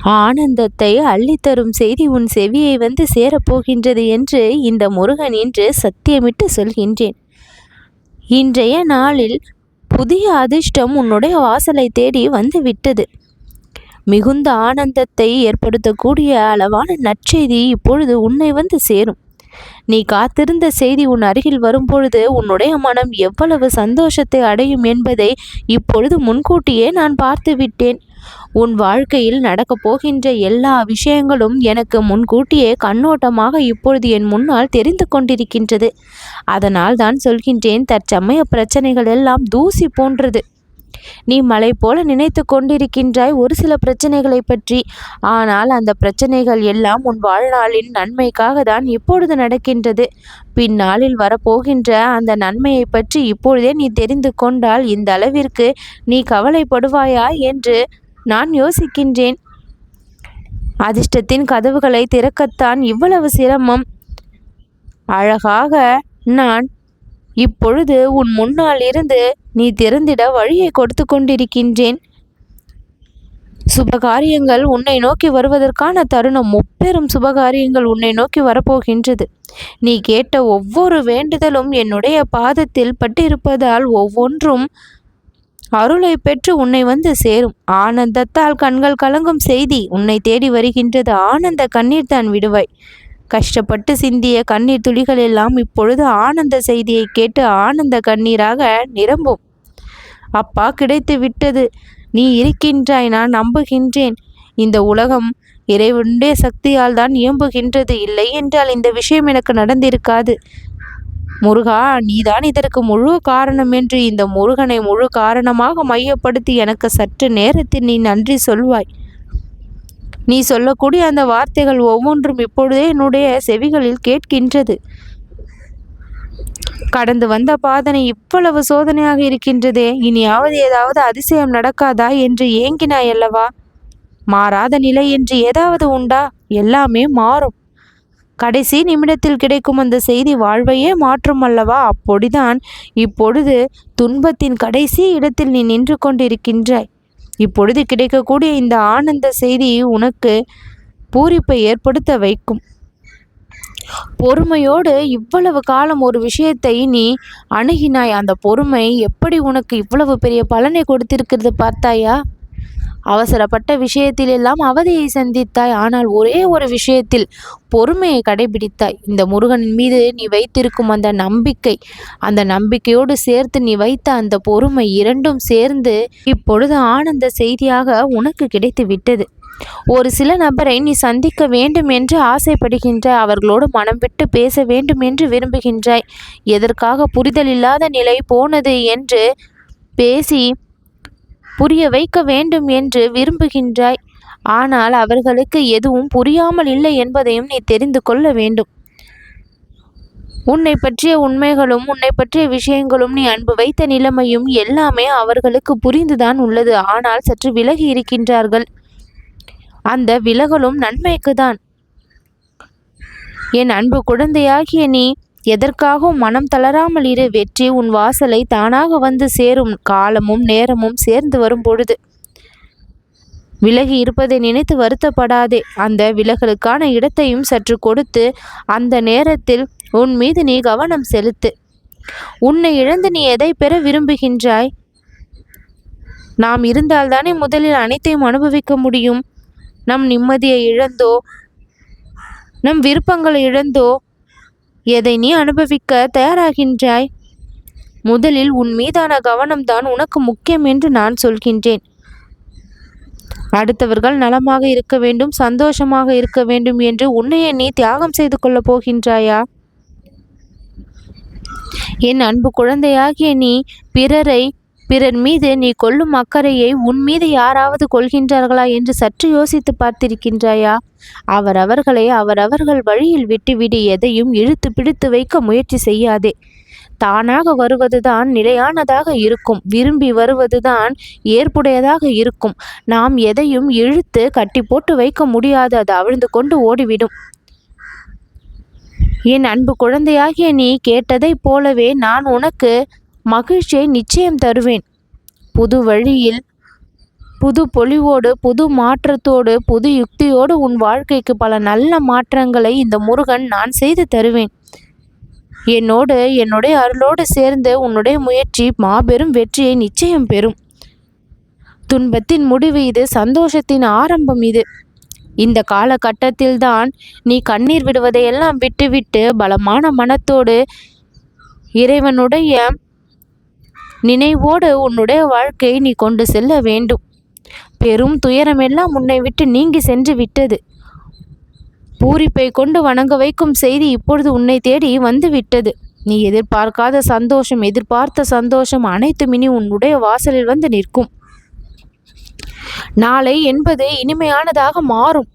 ஆனந்தத்தை அள்ளித்தரும் செய்தி உன் செவியை வந்து சேரப்போகின்றது என்று இந்த முருகன் இன்று சத்தியமிட்டு சொல்கின்றேன். இன்றைய நாளில் புதிய அதிர்ஷ்டம் உன்னுடைய வாசலை தேடி வந்து விட்டது. மிகுந்த ஆனந்தத்தை ஏற்படுத்தக்கூடிய அளவான நற்செய்தி இப்பொழுது உன்னை வந்து சேரும். நீ காத்திருந்த செய்தி உன் அருகில் வரும்பொழுது உன்னுடைய மனம் எவ்வளவு சந்தோஷத்தை அடையும் என்பதை இப்பொழுது முன்கூட்டியே நான் பார்த்து விட்டேன். உன் வாழ்க்கையில் நடக்கப் போகின்ற எல்லா விஷயங்களும் எனக்கு முன்கூட்டியே கண்ணோட்டமாக இப்பொழுது என் முன்னால் தெரிந்து கொண்டிருக்கின்றது. அதனால் தான் சொல்கின்றேன், தற்சமய பிரச்சனைகள் எல்லாம் தூசி போன்றது. நீ மலை போல நினைத்து கொண்டிருக்கின்றாய் ஒரு சில பிரச்சனைகளை பற்றி. ஆனால் அந்த பிரச்சனைகள் எல்லாம் உன் வாழ்நாளின் நன்மைக்காக தான் இப்பொழுது நடக்கின்றது. பின்னாளில் வரப்போகின்ற அந்த நன்மையை பற்றி இப்பொழுதே நீ தெரிந்து கொண்டால் இந்த அளவிற்கு நீ கவலைப்படுவாயா என்று நான் யோசிக்கின்றேன். அதிர்ஷ்டத்தின் கதவுகளை திறக்கத்தான் இவ்வளவு சிரமம். அழகாக நான் இப்பொழுது உன் முன்னால் இருந்து நீ திறந்திட வழியை கொடுத்து கொண்டிருக்கின்றேன். சுபகாரியங்கள் உன்னை நோக்கி வருவதற்கான தருணம், முப்பெரும் சுபகாரியங்கள் உன்னை நோக்கி வரப்போகின்றது. நீ கேட்ட ஒவ்வொரு வேண்டுதலும் என்னுடைய பாதத்தில் பட்டிருப்பதால் ஒவ்வொன்றும் அருளை பெற்று உன்னை வந்து சேரும். ஆனந்தத்தால் கண்கள் கலங்கும் செய்தி உன்னை தேடி வருகின்றது. ஆனந்த கண்ணீர் தான் விடுவாய். கஷ்டப்பட்டு சிந்திய கண்ணீர் துளிகள் எல்லாம் இப்பொழுது ஆனந்த செய்தியை கேட்டு ஆனந்த கண்ணீராக நிரம்பும். அப்பா, கிடைத்து விட்டது. நீ இருக்கின்றாய், நான் நம்புகின்றேன். இந்த உலகம் இறைவனுடைய சக்தியால் தான் இயம்புகின்றது. இல்லை என்றால் இந்த விஷயம் எனக்கு நடந்திருக்காது. முருகா, நீதான் இதற்கு முழு காரணம் என்று இந்த முருகனை முழு காரணமாக மையப்படுத்தி எனக்கு சற்று நேரத்தில் நீ நன்றி சொல்வாய். நீ சொல்லக்கூடிய அந்த வார்த்தைகள் ஒவ்வொன்றும் இப்பொழுதே என்னுடைய செவிகளில் கேட்கின்றது. கடந்து வந்த பாதனை இவ்வளவு சோதனையாக இருக்கின்றதே, இனியாவது ஏதாவது அதிசயம் நடக்காதா என்று ஏங்கினாய் அல்லவா? மாறாத நிலை என்று ஏதாவது உண்டா? எல்லாமே மாறும். கடைசி நிமிடத்தில் கிடைக்கும் அந்த செய்தி வாழ்வையே மாற்றும் அல்லவா? அப்படிதான் இப்பொழுது துன்பத்தின் கடைசி இடத்தில் நீ நின்று கொண்டிருக்கின்றாய். இப்பொழுது கிடைக்கக்கூடிய இந்த ஆனந்த செய்தி உனக்கு பூரிப்பை ஏற்படுத்த வைக்கும். பொறுமையோடு இவ்வளவு காலம் ஒரு விஷயத்தை நீ அணுகினாய். அந்த பொறுமை எப்படி உனக்கு இவ்வளவு பெரிய பலனை கொடுத்திருக்கிறது பார்த்தாயா? அவசரப்பட்ட விஷயத்தில் எல்லாம் அவதியை சந்தித்தாய். ஆனால் ஒரே ஒரு விஷயத்தில் பொறுமையை கடைபிடித்தாய். இந்த முருகனின் மீது நீ வைத்திருக்கும் அந்த நம்பிக்கை, அந்த நம்பிக்கையோடு சேர்த்து நீ வைத்த அந்த பொறுமை இரண்டும் சேர்ந்து இப்பொழுது ஆனந்த செய்தியாக உனக்கு கிடைத்து விட்டது. ஒரு சில நபரை நீ சந்திக்க வேண்டும் என்று ஆசைப்படுகின்றாய். அவர்களோடு மனம் விட்டு பேச வேண்டும் என்று விரும்புகின்றாய். எதற்காக புரிதல் இல்லாத நிலை போனது என்று பேசி புரிய வைக்க வேண்டும் என்று விரும்புகின்றாய். ஆனால் அவர்களுக்கு எதுவும் புரியாமல் இல்லை என்பதையும் நீ தெரிந்து கொள்ள வேண்டும். உன்னை பற்றிய உண்மைகளும் உன்னை பற்றிய விஷயங்களும் நீ அன்பு வைத்த நிலைமையும் எல்லாமே அவர்களுக்கு புரிந்துதான் உள்ளது. ஆனால் சற்று விலகி இருக்கின்றார்கள். அந்த விலகலும் நன்மைக்கு தான். என் அன்பு குழந்தையாகிய நீ எதற்காகவும் மனம் தளராமல் இரு. வெற்றி உன் வாசலை தானாக வந்து சேரும். காலமும் நேரமும் சேர்ந்து வரும் பொழுது விலகி இருப்பதை நினைத்து வருத்தப்படாதே. அந்த விலகலுக்கான இடத்தையும் சற்று கொடுத்து அந்த நேரத்தில் உன் மீது நீ கவனம் செலுத்து. உன்னை இழந்து நீ எதை பெற விரும்புகின்றாய்? நாம் இருந்தால்தானே முதலில் அனைத்தையும் அனுபவிக்க முடியும். நம் நிம்மதியை இழந்தோ நம் விருப்பங்களை இழந்தோ எதை நீ அனுபவிக்க தயாராகின்றாய்? முதலில் உன் மீதான கவனம்தான் உனக்கு முக்கியம் என்று நான் சொல்கின்றேன். அடுத்தவர்கள் நலமாக இருக்க வேண்டும், சந்தோஷமாக இருக்க வேண்டும் என்று உன்னையே நீ தியாகம் செய்து கொள்ளப் போகின்றாயா? என் அன்பு குழந்தையாகிய நீ பிறர் மீது நீ கொள்ளும் அக்கறையை உன் மீது யாராவது கொள்கின்றார்களா என்று சற்று யோசித்து பார்த்திருக்கின்றாயா? அவரவர்கள் வழியில் விட்டுவிடு. எதையும் இழுத்து பிடித்து வைக்க முயற்சி செய்யாதே. தானாக வருவதுதான் நிலையானதாக இருக்கும். விரும்பி வருவதுதான் ஏற்புடையதாக இருக்கும். நாம் எதையும் இழுத்து கட்டி போட்டு வைக்க முடியாது. அது அவிழ்ந்து கொண்டு ஓடிவிடும். என் அன்பு குழந்தையாகிய நீ கேட்டதைப் போலவே நான் உனக்கு மகிழ்ச்சியை நிச்சயம் தருவேன். புது புது பொலிவோடு, புது மாற்றத்தோடு, புது யுக்தியோடு உன் வாழ்க்கைக்கு பல நல்ல மாற்றங்களை இந்த முருகன் நான் செய்து தருவேன். என்னுடைய அருளோடு சேர்ந்து உன்னுடைய முயற்சி மாபெரும் வெற்றியை நிச்சயம் பெறும். துன்பத்தின் முடிவு இது, சந்தோஷத்தின் ஆரம்பம் இது. இந்த காலகட்டத்தில்தான் நீ கண்ணீர் விடுவதையெல்லாம் விட்டுவிட்டு பலமான மனத்தோடு இறைவனுடைய நினைவோடு உன்னுடைய வாழ்க்கையை நீ கொண்டு செல்ல வேண்டும். பெரும் துயரமெல்லாம் உன்னை விட்டு நீங்கி சென்று விட்டது. பூரிப்பை கொண்டு வணங்க வைக்கும் செய்தி இப்பொழுது உன்னை தேடி வந்து விட்டது. நீ எதிர்பார்க்காத சந்தோஷம், எதிர்பார்த்த சந்தோஷம் அனைத்தும் இனி உன்னுடைய வாசலில் வந்து நிற்கும். நாளை என்பது இனிமையானதாக மாறும்.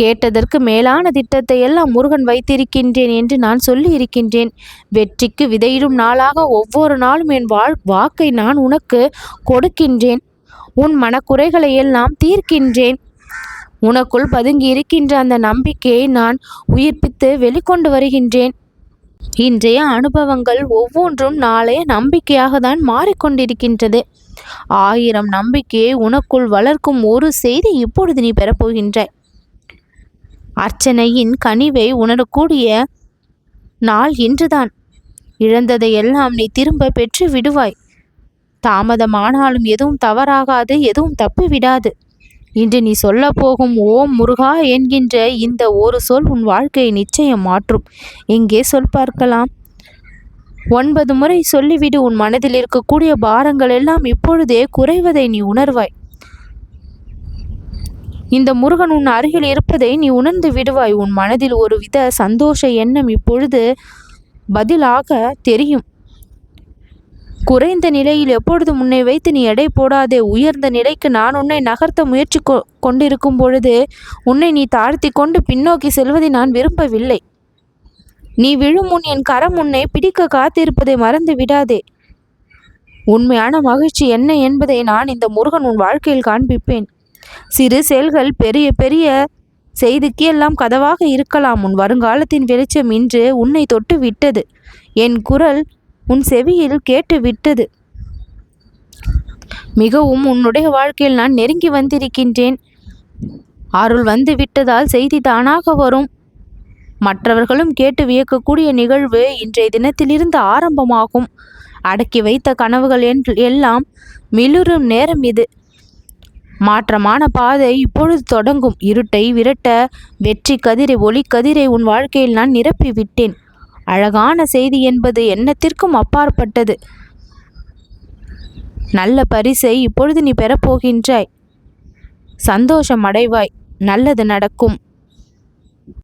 கேட்டதற்கு மேலான திட்டத்தை எல்லாம் முருகன் வைத்திருக்கின்றேன் என்று நான் சொல்லி இருக்கின்றேன். வெற்றிக்கு விதையிடும் நாளாக ஒவ்வொரு நாளும் என் வாக்கை நான் உனக்கு கொடுக்கின்றேன். உன் மனக்குறைகளை எல்லாம் தீர்க்கின்றேன். உனக்குள் பதுங்கி இருக்கின்ற அந்த நம்பிக்கையை நான் உயிர்ப்பித்து வெளிக்கொண்டு வருகின்றேன். இன்றைய அனுபவங்கள் ஒவ்வொன்றும் நாளைய நம்பிக்கையாக தான் மாறிக்கொண்டிருக்கின்றது. 1000 நம்பிக்கையை உனக்குள் வளர்க்கும் ஒரு செய்தி இப்பொழுது நீ பெறப்போகின்றாய். அர்ச்சனையின் கனிவை உணரக்கூடிய நாள் இன்றுதான். இழந்ததையெல்லாம் நீ திரும்ப பெற்று விடுவாய். தாமதமானாலும் எதுவும் தவறாகாது, எதுவும் தப்பி விடாது. இன்று நீ சொல்ல போகும் ஓம் முருகா என்கின்ற இந்த ஒரு சொல் உன் வாழ்க்கையை நிச்சயம் மாற்றும். எங்கே சொல் பார்க்கலாம். 9 முறை சொல்லிவிடு. உன் மனதில் இருக்கக்கூடிய பாரங்கள் எல்லாம் இப்பொழுதே குறைவதை நீ உணர்வாய். இந்த முருகன் உன் அருகில் இருப்பதை நீ உணர்ந்து விடுவாய். உன் மனதில் ஒருவித சந்தோஷ எண்ணம் இப்பொழுது பதிலாக தெரியும். குறைந்த நிலையில் எப்பொழுது உன்னை வைத்து நீ எடை போடாதே. உயர்ந்த நிலைக்கு நான் உன்னை நகர்த்த முயற்சி கொண்டிருக்கும் பொழுது உன்னை நீ தாழ்த்தி கொண்டு பின்னோக்கி செல்வதை நான் விரும்பவில்லை. நீ விழும் முன் என் கரம் உன்னை பிடிக்க காத்திருப்பதை மறந்து விடாதே. உண்மையான மகிழ்ச்சி என்ன என்பதை நான் இந்த முருகன் உன் வாழ்க்கையில் காண்பிப்பேன். சிறு செயல்கள் பெரிய பெரிய செய்திக்கு எல்லாம் கதவாக இருக்கலாம். உன் வருங்காலத்தின் வெளிச்சம் இன்று உன்னை தொட்டு விட்டது. என் குரல் உன் செவியில் கேட்டு விட்டது. மிகவும் உன்னுடைய வாழ்க்கையில் நான் நெருங்கி வந்திருக்கின்றேன். அருள் வந்து விட்டதால் செய்தி தானாக வரும். மற்றவர்களும் கேட்டு வியக்கக்கூடிய நிகழ்வு இன்றைய தினத்திலிருந்து ஆரம்பமாகும். அடக்கி வைத்த கனவுகள் எல்லாம் மிளிரும் நேரம் இது. மாற்றமான பாதை இப்பொழுது தொடங்கும். இருட்டை விரட்ட வெற்றி கதிரை, ஒளி கதிரை உன் வாழ்க்கையில் நான் நிரப்பி விட்டேன். அழகான செய்தி என்பது எண்ணத்திற்கும் அப்பாற்பட்டது. நல்ல பரிசை இப்பொழுது நீ பெறப்போகின்றாய். சந்தோஷம் அடைவாய். நல்லது நடக்கும்.